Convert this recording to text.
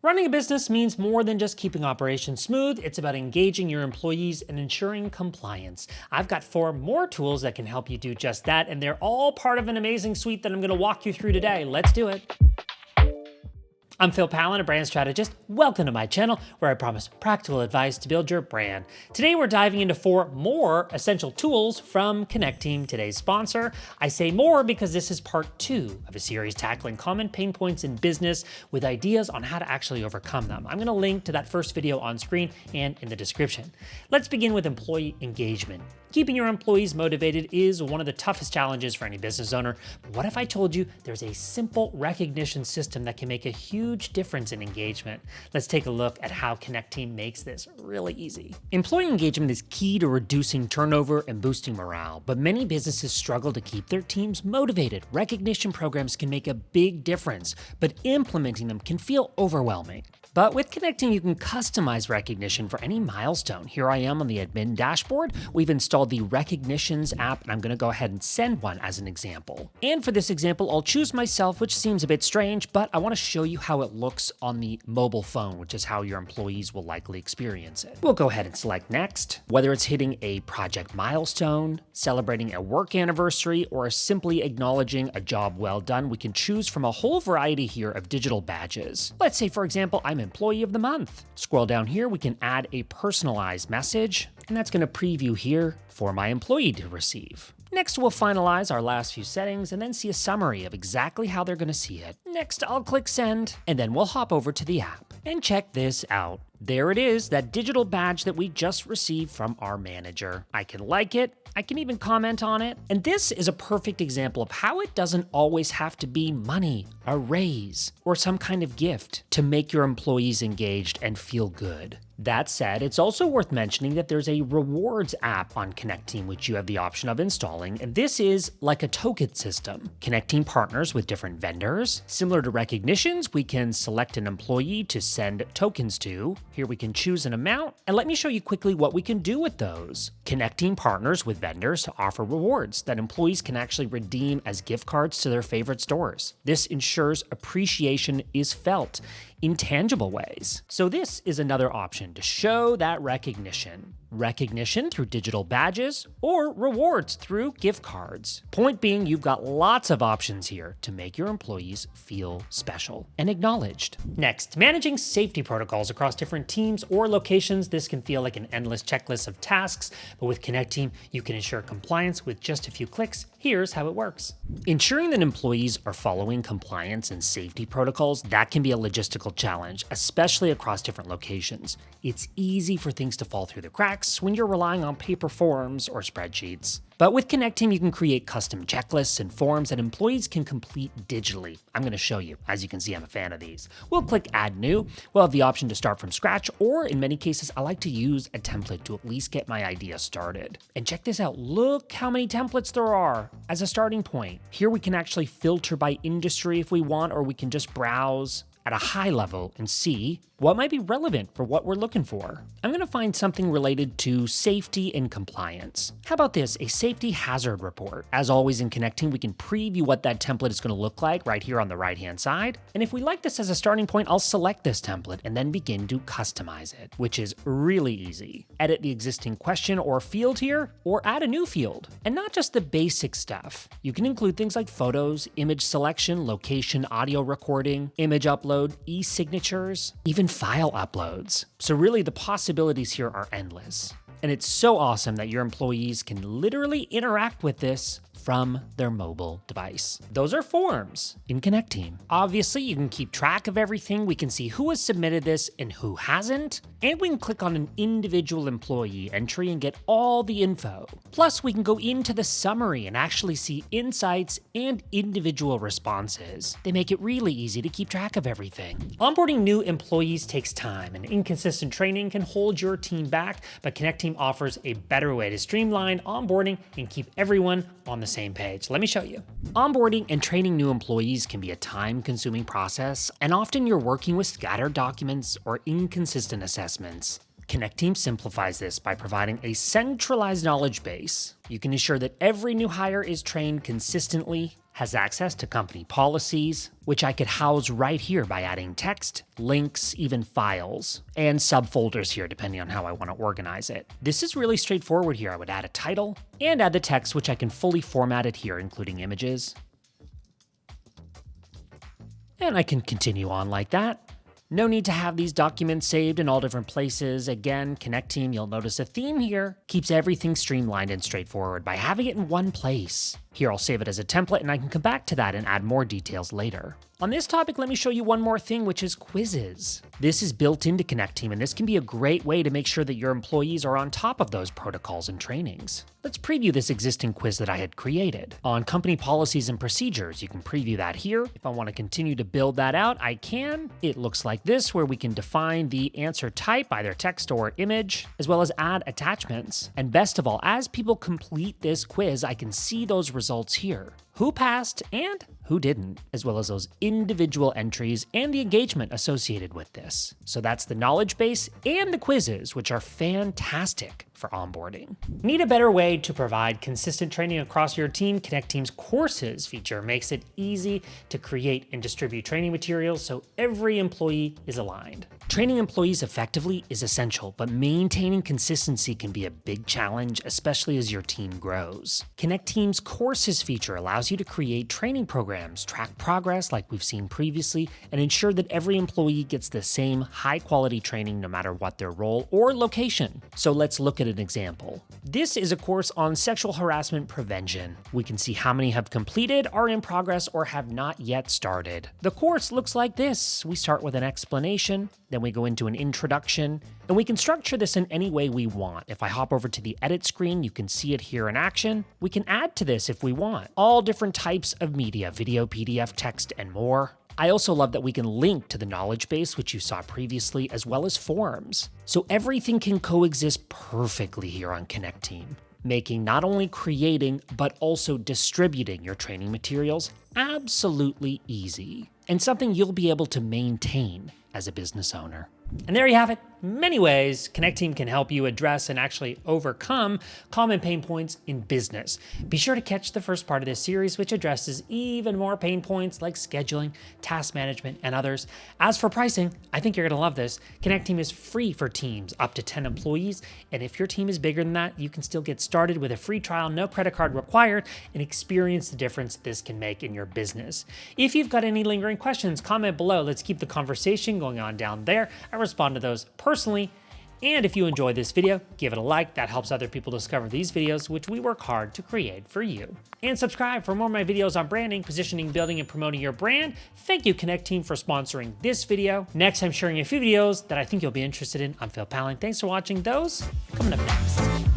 Running a business means more than just keeping operations smooth. It's about engaging your employees and ensuring compliance. I've got 4 more tools that can help you do just that, and they're all part of an amazing suite that I'm going to walk you through today. Let's do it. I'm Phil Pallen, a brand strategist. Welcome to my channel, where I promise practical advice to build your brand. Today, we're diving into 4 more essential tools from Connecteam, today's sponsor. I say more because this is part 2 of a series tackling common pain points in business with ideas on how to actually overcome them. I'm going to link to that first video on screen and in the description. Let's begin with employee engagement. Keeping your employees motivated is one of the toughest challenges for any business owner. But what if I told you there's a simple recognition system that can make a huge difference in engagement? Let's take a look at how Connecteam makes this really easy. Employee engagement is key to reducing turnover and boosting morale, but many businesses struggle to keep their teams motivated. Recognition programs can make a big difference, but implementing them can feel overwhelming. But with Connecteam, you can customize recognition for any milestone. Here I am on the admin dashboard. We've installed the Recognitions app, and I'm going to go ahead and send one as an example. And for this example, I'll choose myself, which seems a bit strange, but I want to show you how it looks on the mobile phone, which is how your employees will likely experience it. We'll go ahead and select Next. Whether it's hitting a project milestone, celebrating a work anniversary, or simply acknowledging a job well done, we can choose from a whole variety here of digital badges. Let's say, for example, I'm Employee of the Month. Scroll down here, we can add a personalized message, and that's going to preview here for my employee to receive. Next, we'll finalize our last few settings and then see a summary of exactly how they're going to see it. Next, I'll click Send, and then we'll hop over to the app and check this out. There it is, that digital badge that we just received from our manager. I can like it, I can even comment on it. And this is a perfect example of how it doesn't always have to be money, a raise, or some kind of gift to make your employees engaged and feel good. That said, it's also worth mentioning that there's a rewards app on Connecteam, which you have the option of installing, and this is like a token system. Connecteam partners with different vendors. Similar to recognitions, we can select an employee to send tokens to. Here we can choose an amount, and let me show you quickly what we can do with those. Connecteam partners with vendors to offer rewards that employees can actually redeem as gift cards to their favorite stores. This ensures appreciation is felt in tangible ways. So this is another option to show that recognition. Recognition through digital badges or rewards through gift cards. Point being, you've got lots of options here to make your employees feel special and acknowledged. Next, managing safety protocols across different teams or locations. This can feel like an endless checklist of tasks, but with Connecteam, you can ensure compliance with just a few clicks. Here's how it works. Ensuring that employees are following compliance and safety protocols, that can be a logistical challenge, especially across different locations. It's easy for things to fall through the cracks when you're relying on paper forms or spreadsheets. But with Connecteam, you can create custom checklists and forms that employees can complete digitally. I'm going to show you. As you can see, I'm a fan of these. We'll click Add New. We'll have the option to start from scratch, or in many cases, I like to use a template to at least get my idea started. And check this out. Look how many templates there are as a starting point. Here we can actually filter by industry if we want, or we can just browse at a high level and see what might be relevant for what we're looking for. I'm going to find something related to safety and compliance. How about this, a safety hazard report? As always in Connecteam, we can preview what that template is going to look like right here on the right-hand side. And if we like this as a starting point, I'll select this template and then begin to customize it, which is really easy. Edit the existing question or field here, or add a new field. And not just the basic stuff. You can include things like photos, image selection, location, audio recording, image upload, e-signatures, even file uploads. So really the possibilities here are endless. And it's so awesome that your employees can literally interact with this from their mobile device. Those are forms in Connecteam. Obviously, you can keep track of everything. We can see who has submitted this and who hasn't. And we can click on an individual employee entry and get all the info. Plus, we can go into the summary and actually see insights and individual responses. They make it really easy to keep track of everything. Onboarding new employees takes time, and inconsistent training can hold your team back, but Connecteam offers a better way to streamline onboarding and keep everyone on the same page. Let me show you. Onboarding and training new employees can be a time-consuming process, and often you're working with scattered documents or inconsistent assessments. Connect Team simplifies this by providing a centralized knowledge base. You can ensure that every new hire is trained consistently, has access to company policies, which I could house right here by adding text, links, even files, and subfolders here depending on how I want to organize it. This is really straightforward here. I would add a title and add the text, which I can fully format it here, including images. And I can continue on like that. No need to have these documents saved in all different places. Again, Connect Team, you'll notice a theme here, keeps everything streamlined and straightforward by having it in one place. Here, I'll save it as a template and I can come back to that and add more details later. On this topic, let me show you one more thing, which is quizzes. This is built into Connect Team, and this can be a great way to make sure that your employees are on top of those protocols and trainings. Let's preview this existing quiz that I had created. On company policies and procedures, you can preview that here. If I want to continue to build that out, I can. It looks like this, where we can define the answer type, either text or image, as well as add attachments. And best of all, as people complete this quiz, I can see those results here. Who passed and who didn't, as well as those individual entries and the engagement associated with this. So that's the knowledge base and the quizzes, which are fantastic for onboarding. Need a better way to provide consistent training across your team? Connect Team's courses feature makes it easy to create and distribute training materials so every employee is aligned. Training employees effectively is essential, but maintaining consistency can be a big challenge, especially as your team grows. Connect Team's courses feature allows you to create training programs, track progress like we've seen previously, and ensure that every employee gets the same high-quality training no matter what their role or location. So let's look at an example. This is a course on sexual harassment prevention. We can see how many have completed, are in progress, or have not yet started. The course looks like this. We start with an explanation, then we go into an introduction, and we can structure this in any way we want. If I hop over to the edit screen, you can see it here in action. We can add to this if we want. All different types of media, video, PDF, text, and more. I also love that we can link to the knowledge base, which you saw previously, as well as forums. So everything can coexist perfectly here on Connect Team, making not only creating, but also distributing your training materials absolutely easy, and something you'll be able to maintain as a business owner. And there you have it. Many ways Connect Team can help you address and actually overcome common pain points in business. Be sure to catch the first part of this series, which addresses even more pain points like scheduling, task management, and others. As for pricing, I think you're going to love this. Connect Team is free for teams up to 10 employees. And if your team is bigger than that, you can still get started with a free trial, no credit card required, and experience the difference this can make in your business. If you've got any lingering questions, comment below. Let's keep the conversation going on down there. I respond to those personally. And if you enjoyed this video, give it a like. That helps other people discover these videos, which we work hard to create for you. And subscribe for more of my videos on branding, positioning, building, and promoting your brand. Thank you, Connect Team, for sponsoring this video. Next, I'm sharing a few videos that I think you'll be interested in. I'm Phil Palling. Thanks for watching those. Coming up next.